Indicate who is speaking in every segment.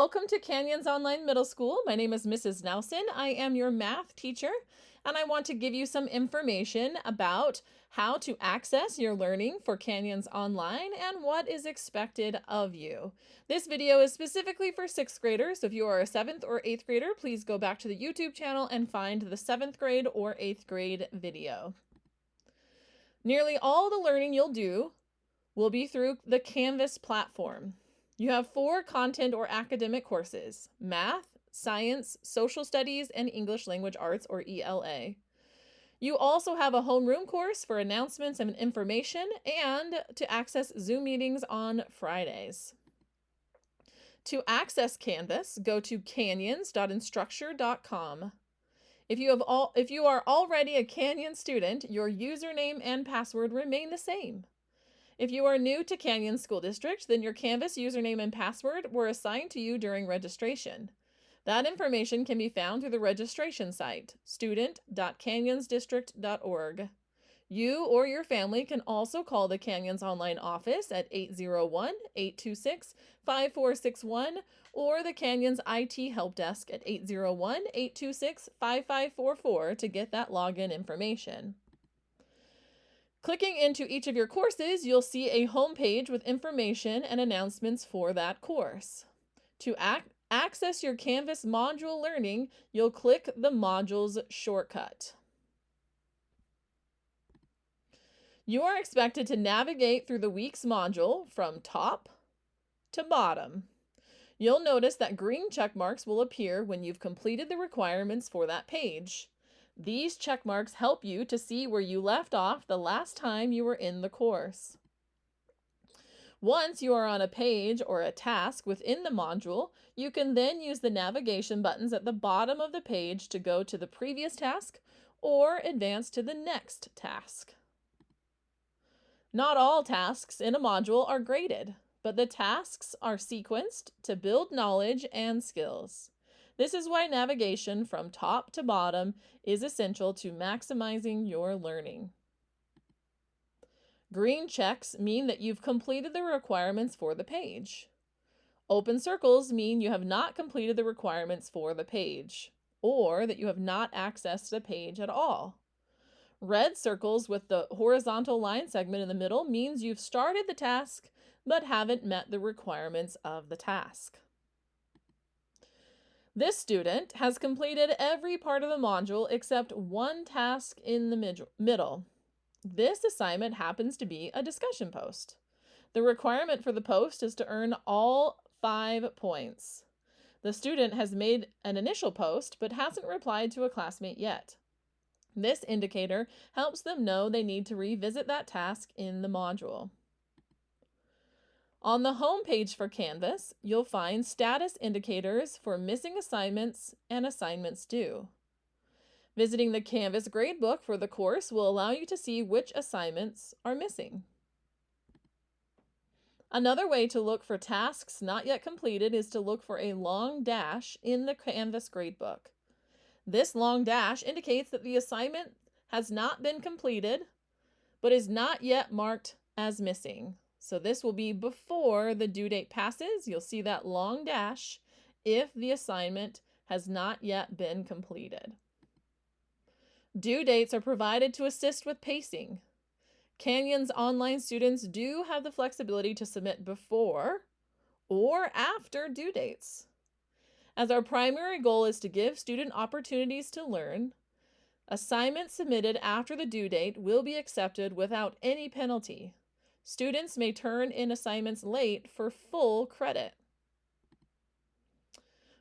Speaker 1: Welcome to Canyons Online Middle School. My name is Mrs. Nelson. I am your math teacher, and I want to give you some information about how to access your learning for Canyons Online and what is expected of you. This video is specifically for 6th graders, so if you are a 7th or 8th grader, please go back to the YouTube channel and find the 7th grade or 8th grade video. Nearly all the learning you'll do will be through the Canvas platform. You have 4 content or academic courses: math, science, social studies, and English language arts, or ELA. You also have a homeroom course for announcements and information, and to access Zoom meetings on Fridays. To access Canvas, go to canyons.instructure.com. If you are already a Canyon student, your username and password remain the same. If you are new to Canyon School District, then your Canvas username and password were assigned to you during registration. That information can be found through the registration site, student.canyonsdistrict.org. You or your family can also call the Canyons Online office at 801-826-5461 or the Canyons IT Help Desk at 801-826-5544 to get that login information. Clicking into each of your courses, you'll see a home page with information and announcements for that course. To access your Canvas module learning, you'll click the Modules shortcut. You are expected to navigate through the week's module from top to bottom. You'll notice that green check marks will appear when you've completed the requirements for that page. These check marks help you to see where you left off the last time you were in the course. Once you are on a page or a task within the module, you can then use the navigation buttons at the bottom of the page to go to the previous task or advance to the next task. Not all tasks in a module are graded, but the tasks are sequenced to build knowledge and skills. This is why navigation from top to bottom is essential to maximizing your learning. Green checks mean that you've completed the requirements for the page. Open circles mean you have not completed the requirements for the page, or that you have not accessed the page at all. Red circles with the horizontal line segment in the middle means you've started the task but haven't met the requirements of the task. This student has completed every part of the module except one task in the middle. This assignment happens to be a discussion post. The requirement for the post is to earn all 5 points. The student has made an initial post but hasn't replied to a classmate yet. This indicator helps them know they need to revisit that task in the module. On the home page for Canvas, you'll find status indicators for missing assignments and assignments due. Visiting the Canvas gradebook for the course will allow you to see which assignments are missing. Another way to look for tasks not yet completed is to look for a long dash in the Canvas gradebook. This long dash indicates that the assignment has not been completed, but is not yet marked as missing. So this will be before the due date passes. You'll see that long dash if the assignment has not yet been completed. Due dates are provided to assist with pacing. Canyons Online students do have the flexibility to submit before or after due dates. As our primary goal is to give student opportunities to learn, assignments submitted after the due date will be accepted without any penalty. Students may turn in assignments late for full credit.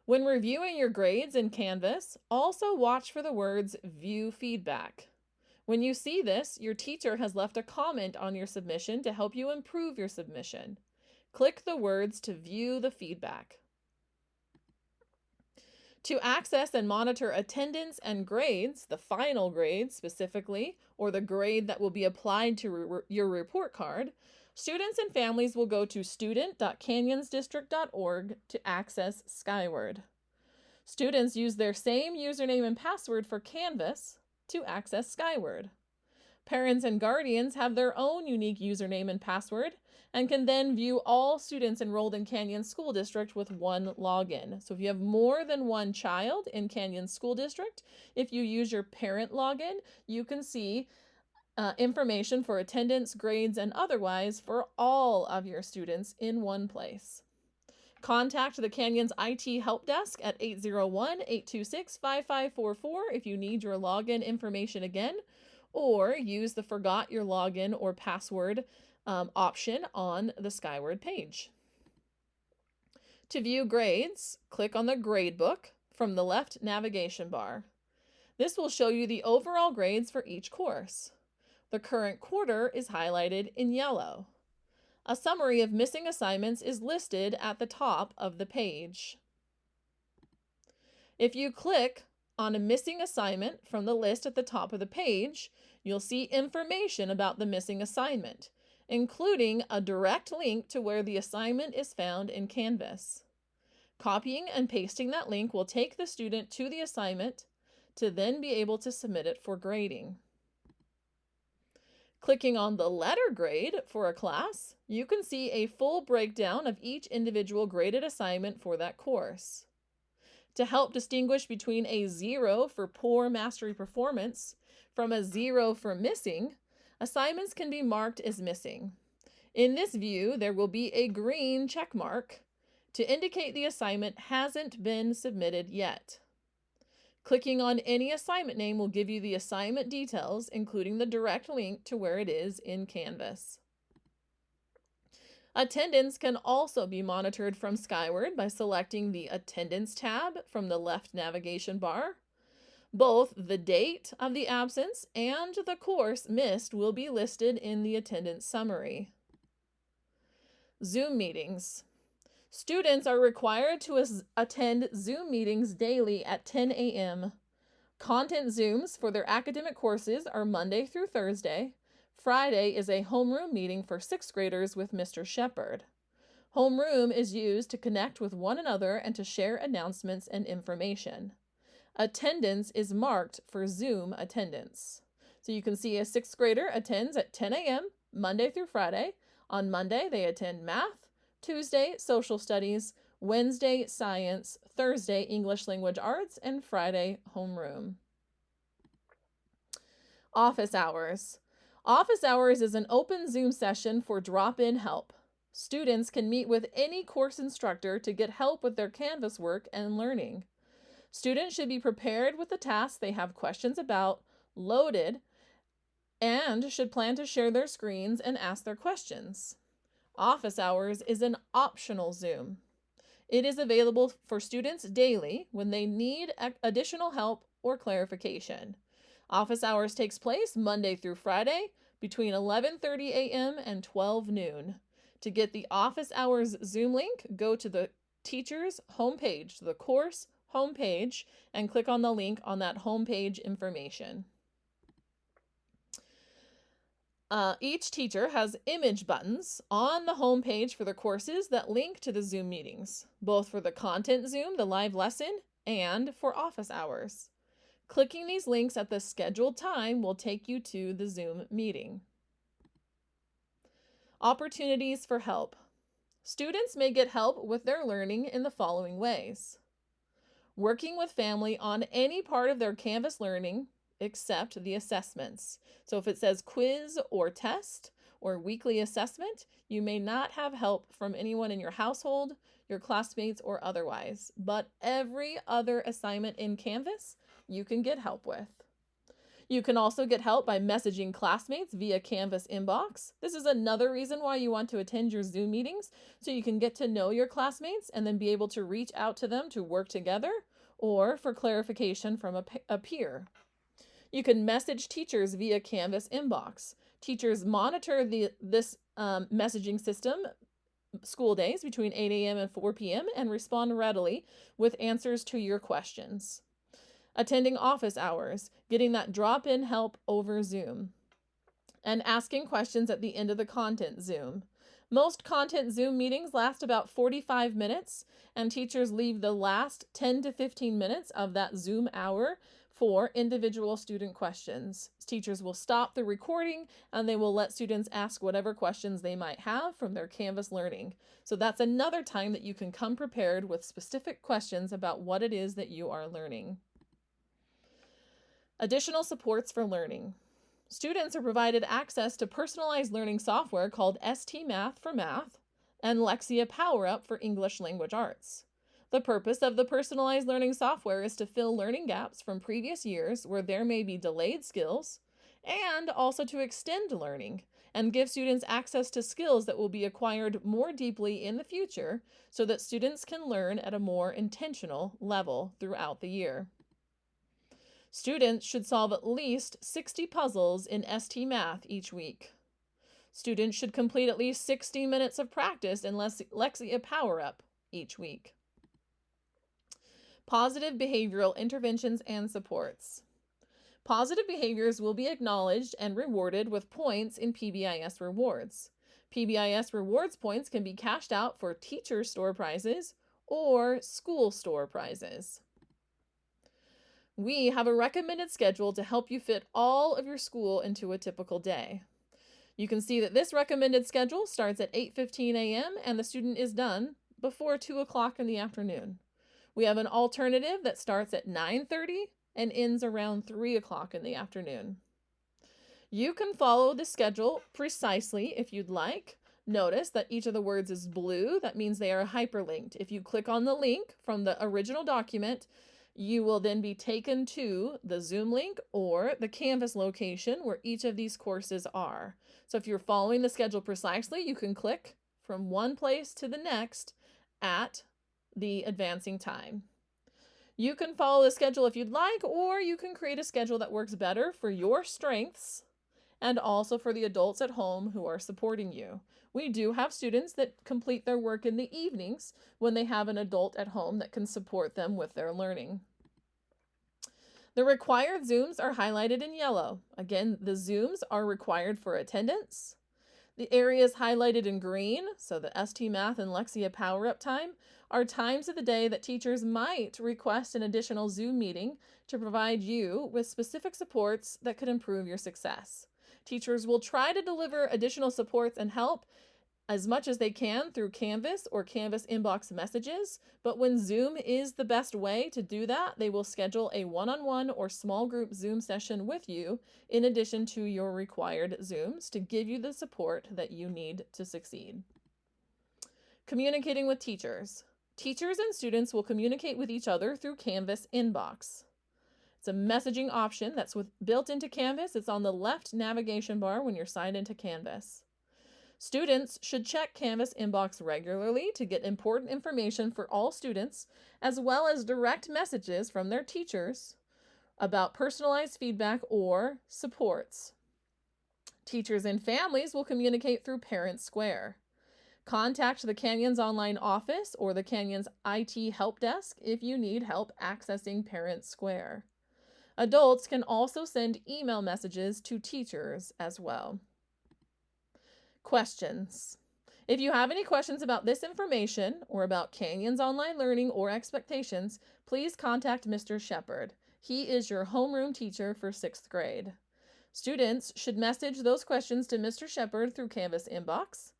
Speaker 1: When reviewing your grades in Canvas, also watch for the words "View Feedback." When you see this, your teacher has left a comment on your submission to help you improve your submission. Click the words to view the feedback. To access and monitor attendance and grades, the final grade specifically, or the grade that will be applied to your report card, students and families will go to student.canyonsdistrict.org to access Skyward. Students use their same username and password for Canvas to access Skyward. Parents and guardians have their own unique username and password and can then view all students enrolled in Canyon School District with one login. So if you have more than one child in Canyon School District, if you use your parent login, you can see information for attendance, grades, and otherwise for all of your students in one place. Contact the Canyons IT Help Desk at 801-826-5544 if you need your login information again, or use the Forgot Your Login or Password option on the Skyward page. To view grades, click on the Gradebook from the left navigation bar. This will show you the overall grades for each course. The current quarter is highlighted in yellow. A summary of missing assignments is listed at the top of the page. If you click on a missing assignment from the list at the top of the page, you'll see information about the missing assignment, including a direct link to where the assignment is found in Canvas. Copying and pasting that link will take the student to the assignment to then be able to submit it for grading. Clicking on the letter grade for a class, you can see a full breakdown of each individual graded assignment for that course. To help distinguish between a 0 for poor mastery performance from a 0 for missing, assignments can be marked as missing. In this view, there will be a green check mark to indicate the assignment hasn't been submitted yet. Clicking on any assignment name will give you the assignment details, including the direct link to where it is in Canvas. Attendance can also be monitored from Skyward by selecting the Attendance tab from the left navigation bar. Both the date of the absence and the course missed will be listed in the attendance summary. Zoom meetings. Students are required to attend Zoom meetings daily at 10 a.m. Content Zooms for their academic courses are Monday through Thursday. Friday is a homeroom meeting for 6th graders with Mr. Shepard. Homeroom is used to connect with one another and to share announcements and information. Attendance is marked for Zoom attendance. So you can see a 6th grader attends at 10 a.m. Monday through Friday. On Monday, they attend math. Tuesday, social studies, Wednesday, science, Thursday, English language arts, and Friday, homeroom. Office hours. Office hours is an open Zoom session for drop-in help. Students can meet with any course instructor to get help with their Canvas work and learning. Students should be prepared with the tasks they have questions about, loaded, and should plan to share their screens and ask their questions. Office hours is an optional Zoom. It is available for students daily when they need additional help or clarification. Office hours takes place Monday through Friday between 11:30 a.m. and 12 noon. To get the office hours Zoom link, go to the teacher's homepage, the course homepage, and click on the link on that homepage information. Each teacher has image buttons on the home page for the courses that link to the Zoom meetings, both for the content Zoom, the live lesson, and for office hours. Clicking these links at the scheduled time will take you to the Zoom meeting. Opportunities for help. Students may get help with their learning in the following ways. Working with family on any part of their Canvas learning except the assessments. So if it says quiz or test or weekly assessment, you may not have help from anyone in your household, your classmates, or otherwise. But every other assignment in Canvas, you can get help with. You can also get help by messaging classmates via Canvas inbox. This is another reason why you want to attend your Zoom meetings, so you can get to know your classmates and then be able to reach out to them to work together or for clarification from a peer. You can message teachers via Canvas inbox. Teachers monitor this messaging system school days between 8 a.m. and 4 p.m. and respond readily with answers to your questions. Attending office hours, getting that drop-in help over Zoom, and asking questions at the end of the content Zoom. Most content Zoom meetings last about 45 minutes, and teachers leave the last 10 to 15 minutes of that Zoom hour for individual student questions. Teachers will stop the recording and they will let students ask whatever questions they might have from their Canvas learning. So that's another time that you can come prepared with specific questions about what it is that you are learning. Additional supports for learning. Students are provided access to personalized learning software called ST Math for Math and Lexia PowerUp for English Language Arts. The purpose of the personalized learning software is to fill learning gaps from previous years where there may be delayed skills, and also to extend learning and give students access to skills that will be acquired more deeply in the future so that students can learn at a more intentional level throughout the year. Students should solve at least 60 puzzles in ST Math each week. Students should complete at least 60 minutes of practice in Lexia PowerUp each week. Positive behavioral interventions and supports. Positive behaviors will be acknowledged and rewarded with points in PBIS rewards. PBIS rewards points can be cashed out for teacher store prizes or school store prizes. We have a recommended schedule to help you fit all of your school into a typical day. You can see that this recommended schedule starts at 8:15 a.m. and the student is done before 2 o'clock in the afternoon. We have an alternative that starts at 9:30 and ends around 3 o'clock in the afternoon. You can follow the schedule precisely if you'd like. Notice that each of the words is blue. That means they are hyperlinked. If you click on the link from the original document, you will then be taken to the Zoom link or the Canvas location where each of these courses are. So if you're following the schedule precisely, you can click from one place to the next at the advancing time. You can follow the schedule if you'd like, or you can create a schedule that works better for your strengths and also for the adults at home who are supporting you. We do have students that complete their work in the evenings when they have an adult at home that can support them with their learning. The required Zooms are highlighted in yellow. Again, the Zooms are required for attendance. The areas highlighted in green, so the ST Math and Lexia PowerUp time, are times of the day that teachers might request an additional Zoom meeting to provide you with specific supports that could improve your success. Teachers will try to deliver additional supports and help as much as they can through Canvas or Canvas inbox messages, but when Zoom is the best way to do that, they will schedule a one-on-one or small group Zoom session with you in addition to your required Zooms to give you the support that you need to succeed. Communicating with teachers. Teachers and students will communicate with each other through Canvas inbox. It's a messaging option that's built into Canvas. It's on the left navigation bar when you're signed into Canvas. Students should check Canvas inbox regularly to get important information for all students, as well as direct messages from their teachers about personalized feedback or supports. Teachers and families will communicate through Parent Square. Contact the Canyons Online office or the Canyons IT Help Desk if you need help accessing Parent Square. Adults can also send email messages to teachers as well. Questions. If you have any questions about this information or about Canyons Online Learning or expectations, please contact Mr. Shepard. He is your homeroom teacher for 6th grade. Students should message those questions to Mr. Shepard through Canvas inbox.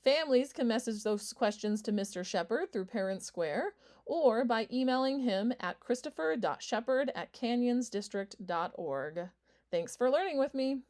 Speaker 1: Families can message those questions to Mr. Shepard through Parent Square or by emailing him at christopher.shepard@canyonsdistrict.org. Thanks for learning with me.